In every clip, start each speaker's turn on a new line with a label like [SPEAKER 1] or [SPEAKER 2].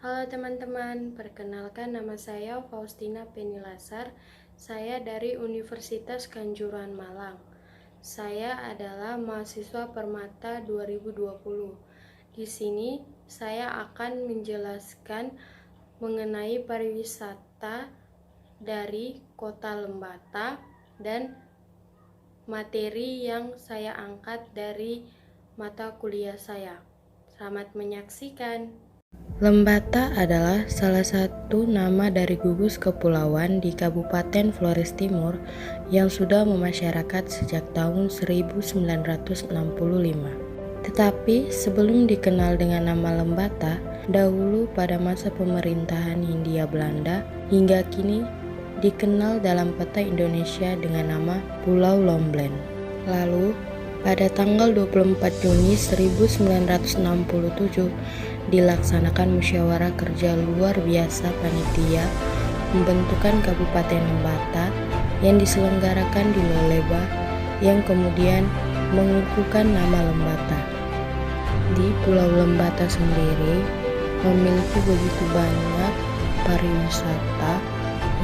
[SPEAKER 1] Halo teman-teman, perkenalkan nama saya Faustina Penilasar. Saya dari Universitas Kanjuruhan Malang. Saya adalah mahasiswa Permata 2020. Di sini saya akan menjelaskan mengenai pariwisata dari Kota Lembata dan materi yang saya angkat dari mata kuliah saya. Selamat menyaksikan. Lembata adalah salah satu nama dari gugus kepulauan di Kabupaten Flores Timur yang sudah memasyarakat sejak tahun 1965. Tetapi sebelum dikenal dengan nama Lembata, dahulu pada masa pemerintahan Hindia Belanda hingga kini dikenal dalam peta Indonesia dengan nama Pulau Lomblen. Lalu pada tanggal 24 Juni 1967 dilaksanakan musyawarah kerja luar biasa panitia pembentukan Kabupaten Lembata yang diselenggarakan di Loleba yang kemudian mengukuhkan nama Lembata. Di Pulau Lembata sendiri memiliki begitu banyak pariwisata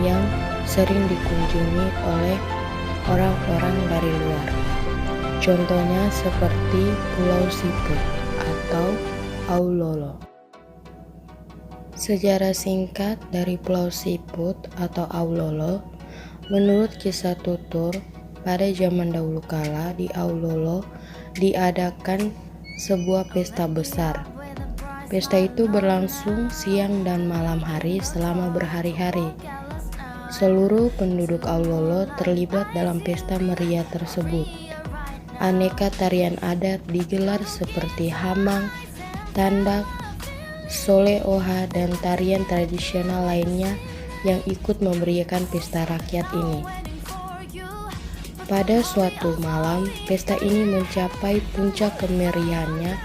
[SPEAKER 1] yang sering dikunjungi oleh orang-orang dari luar. Contohnya seperti Pulau Siput atau Aulolo. Sejarah singkat dari Pulau Siput atau Aulolo, menurut kisah tutur, pada zaman dahulu kala di Aulolo diadakan sebuah pesta besar. Pesta itu berlangsung siang dan malam hari selama berhari-hari. Seluruh penduduk Aulolo terlibat dalam pesta meriah tersebut. Aneka tarian adat digelar seperti hamang, tandak, sole oha, dan tarian tradisional lainnya yang ikut memeriahkan pesta rakyat ini. Pada suatu malam, pesta ini mencapai puncak kemeriahannya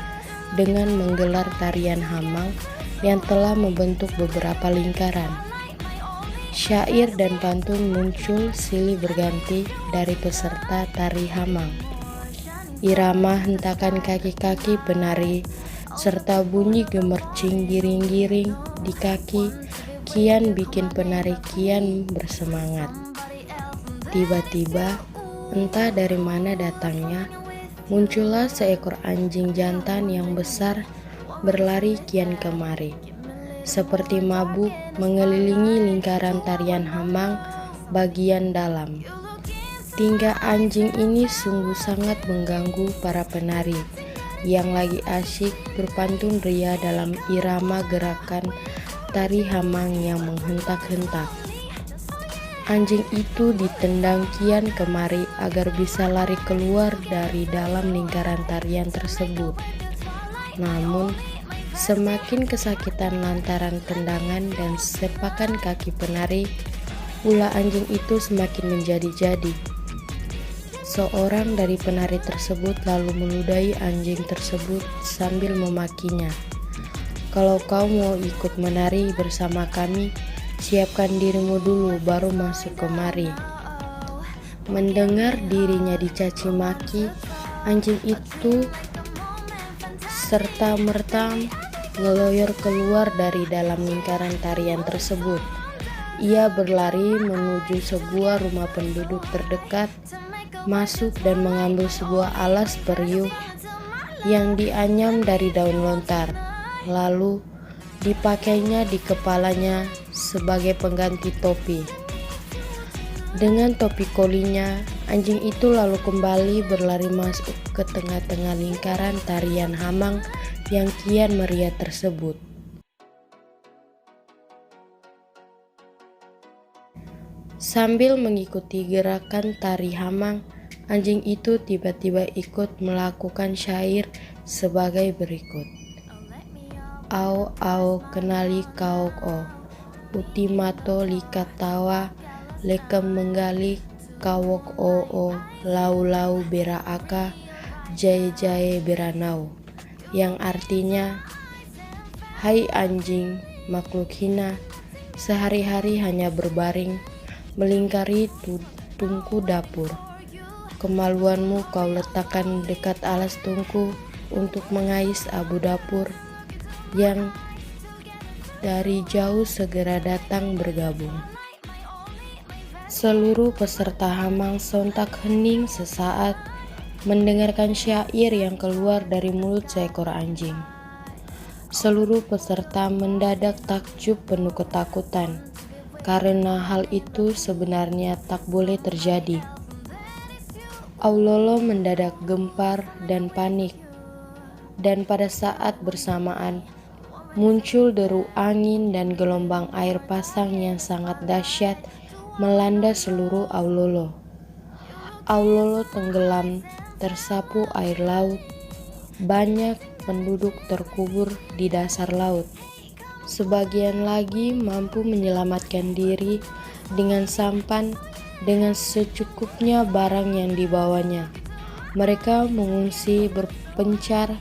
[SPEAKER 1] dengan menggelar tarian hamang yang telah membentuk beberapa lingkaran. Syair dan pantun muncul silih berganti dari peserta tari hamang. Irama hentakan kaki-kaki penari serta bunyi gemercing giring-giring di kaki kian bikin penari kian bersemangat. Tiba-tiba, entah dari mana datangnya, muncullah seekor anjing jantan yang besar berlari kian kemari, seperti mabuk mengelilingi lingkaran tarian hamang bagian dalam. Tingkah anjing ini sungguh sangat mengganggu para penari yang lagi asyik berpantun ria dalam irama gerakan tari hamang yang menghentak-hentak. Anjing itu ditendang kian kemari agar bisa lari keluar dari dalam lingkaran tarian tersebut. Namun, semakin kesakitan lantaran tendangan dan sepakan kaki penari, ulah anjing itu semakin menjadi-jadi. Seorang dari penari tersebut lalu meludahi anjing tersebut sambil memakinya. Kalau kau mau ikut menari bersama kami, siapkan dirimu dulu baru masuk kemari. Mendengar dirinya dicaci maki, anjing itu serta-merta ngeloyor keluar dari dalam lingkaran tarian tersebut. Ia berlari menuju sebuah rumah penduduk terdekat, masuk dan mengambil sebuah alas periuk yang dianyam dari daun lontar, lalu dipakainya di kepalanya sebagai pengganti topi. Dengan topi kolinya, anjing itu lalu kembali berlari masuk ke tengah-tengah lingkaran tarian hamang yang kian meriah tersebut. Sambil mengikuti gerakan tari hamang, anjing itu tiba-tiba ikut melakukan syair sebagai berikut. Au au kenali kau o, utimato likatawa, lekem menggali kawok o, lau lau bera aka, jae jae beranau, yang artinya, hai anjing, makhluk hina, sehari-hari hanya berbaring, melingkari tungku dapur. Kemaluanmu kau letakkan dekat alas tungku untuk mengais abu dapur yang dari jauh segera datang bergabung. Seluruh peserta Hamang sontak hening sesaat mendengarkan syair yang keluar dari mulut seekor anjing. Seluruh peserta mendadak takjub penuh ketakutan, karena hal itu sebenarnya tak boleh terjadi. Aulolo mendadak gempar dan panik, dan pada saat bersamaan muncul deru angin dan gelombang air pasang yang sangat dahsyat melanda seluruh Aulolo. Aulolo tenggelam tersapu air laut. Banyak penduduk terkubur di dasar laut. Sebagian lagi mampu menyelamatkan diri dengan sampan dengan secukupnya barang yang dibawanya. Mereka mengungsi berpencar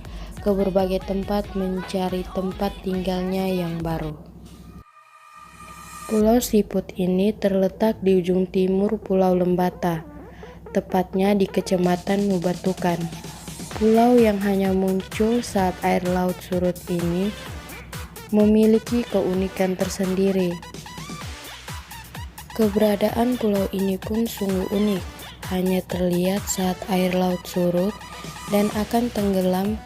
[SPEAKER 1] ke berbagai tempat mencari tempat tinggalnya yang baru. Pulau Siput ini terletak di ujung timur Pulau Lembata, tepatnya di Kecamatan Nubatukan. Pulau yang hanya muncul saat air laut surut ini memiliki keunikan tersendiri. Keberadaan pulau ini pun sungguh unik, hanya terlihat saat air laut surut dan akan tenggelam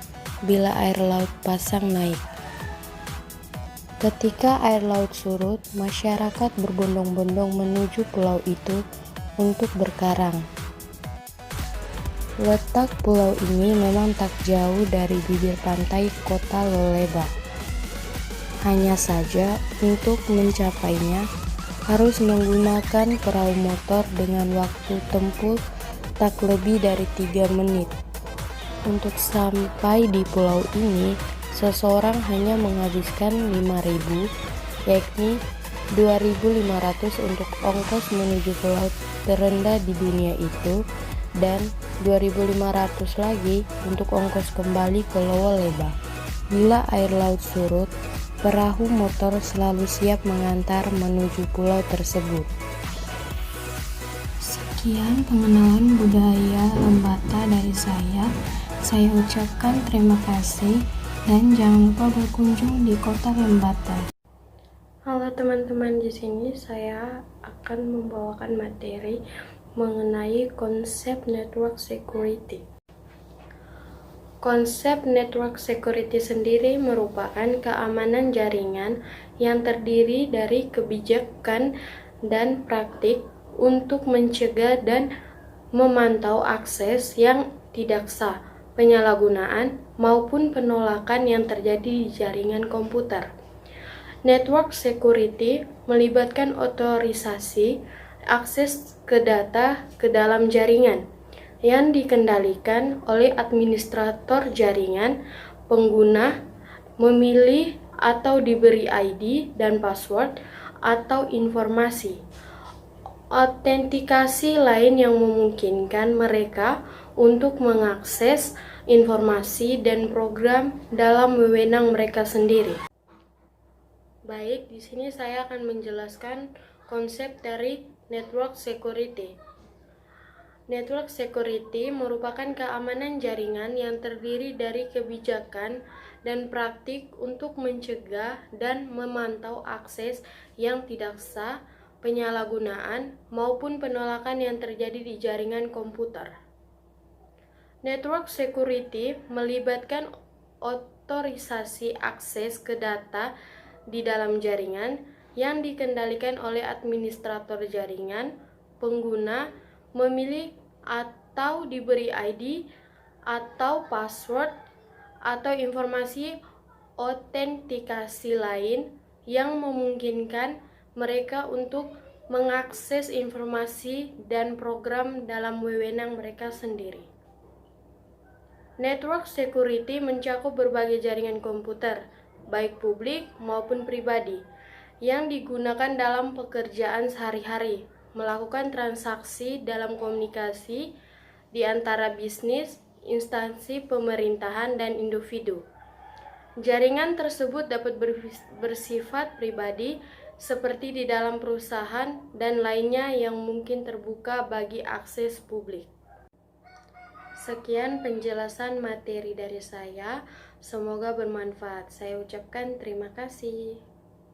[SPEAKER 1] bila air laut pasang naik. Ketika air laut surut, masyarakat berbondong-bondong menuju pulau itu untuk berkarang. Letak pulau ini memang tak jauh dari bibir pantai kota Loleba. Hanya saja untuk mencapainya harus menggunakan perahu motor dengan waktu tempuh tak lebih dari 3 menit. Untuk sampai di pulau ini, seseorang hanya menghabiskan 5.000, yakni 2.500 untuk ongkos menuju pulau terendah di dunia itu, dan 2.500 lagi untuk ongkos kembali ke Loleba. Bila air laut surut, perahu motor selalu siap mengantar menuju pulau tersebut. Sekian pengenalan budaya Lembata dari saya. Saya ucapkan terima kasih dan jangan lupa berkunjung di kota Lembata. Halo teman-teman, di sini saya akan membawakan materi mengenai konsep network security. Konsep network security sendiri merupakan keamanan jaringan yang terdiri dari kebijakan dan praktik untuk mencegah dan memantau akses yang tidak sah, penyalahgunaan, maupun penolakan yang terjadi di jaringan komputer. Network security melibatkan otorisasi akses ke data ke dalam jaringan yang dikendalikan oleh administrator jaringan. Pengguna memilih atau diberi ID dan password atau informasi autentikasi lain yang memungkinkan mereka untuk mengakses informasi dan program dalam wewenang mereka sendiri. Baik, di sini saya akan menjelaskan konsep dari network security. Network security merupakan keamanan jaringan yang terdiri dari kebijakan dan praktik untuk mencegah dan memantau akses yang tidak sah, penyalahgunaan, maupun penolakan yang terjadi di jaringan komputer. Network security melibatkan otorisasi akses ke data di dalam jaringan yang dikendalikan oleh administrator jaringan. Pengguna memilih atau diberi ID atau password atau informasi autentikasi lain yang memungkinkan mereka untuk mengakses informasi dan program dalam wewenang mereka sendiri. Network security mencakup berbagai jaringan komputer, baik publik maupun pribadi, yang digunakan dalam pekerjaan sehari-hari, melakukan transaksi dalam komunikasi di antara bisnis, instansi pemerintahan, dan individu. Jaringan tersebut dapat bersifat pribadi, seperti di dalam perusahaan, dan lainnya yang mungkin terbuka bagi akses publik. Sekian penjelasan materi dari saya, semoga bermanfaat. Saya ucapkan terima kasih.